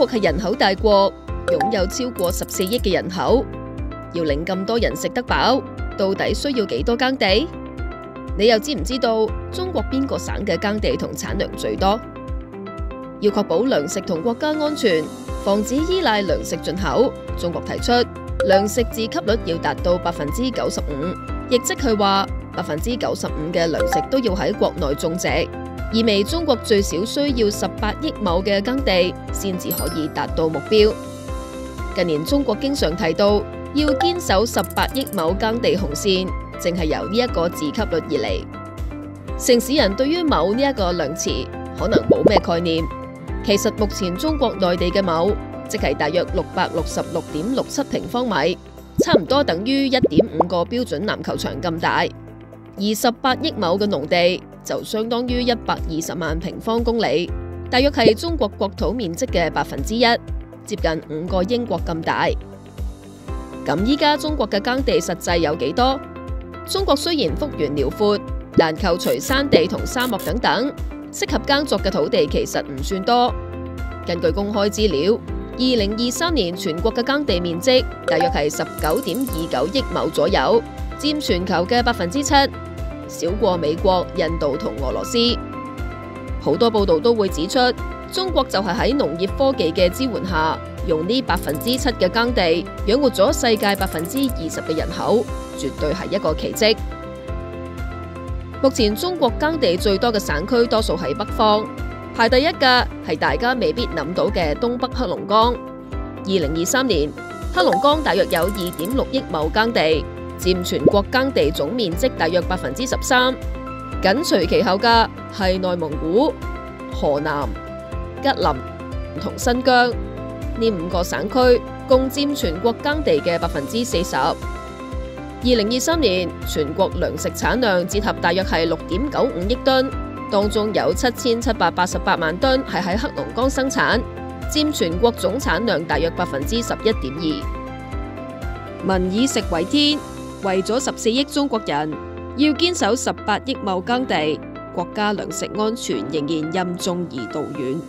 國係人口大國，擁有超過14億嘅人口，要令咁多人食得飽，到底需要幾多耕地？你又知唔知道中國邊個省嘅耕地同產量最多？要確保糧食同國家安全，防止依賴糧食進口，中國提出糧食自給率要達到95%，亦即係話95%嘅糧食都要喺國內種植，意味中國最少需要18億畝嘅耕地先至可以達到目標。近年中國經常提到要堅守18億畝耕地紅線，正係由呢一個自給率而嚟。城市人對於畝呢一個量詞可能冇咩概念，其實目前中國內地嘅畝即係大約666.67平方米，差唔多等於1.5個標準籃球場咁大。而18億畝嘅農地就相當於120萬平方公里，大約係中國國土面積嘅1%，接近5個英國咁大。咁依家中國嘅耕地實際有幾多？中國雖然幅員遼闊，但扣除山地同沙漠等等，適合耕作嘅土地其實唔算多。根據公開資料，2023年全國嘅耕地面積大約係19.29億畝左右，佔全球嘅7%，少過美國、印度同俄羅斯。好多報道都會指出，中國就係喺農業科技嘅支援下，用呢7%嘅耕地養活咗世界20%嘅人口，絕對係一個奇蹟。目前中國耕地最多嘅省區多數喺北方，排第一嘅係大家未必諗到嘅東北黑龍江。2023年，黑龍江大約有2.6億畝耕地，佔全國耕地總面積大約13%。緊隨其後嘅係內蒙古、河南、吉林同新疆，呢5個省區共佔全國耕地嘅40%。2023年全國糧食產量折合大約係6.95億噸，當中有7788萬噸係喺黑龍江生產，佔全國總產量大約11.2%。民以食為天，為咗14億中國人，要堅守18億畝耕地，國家糧食安全仍然任重而道遠。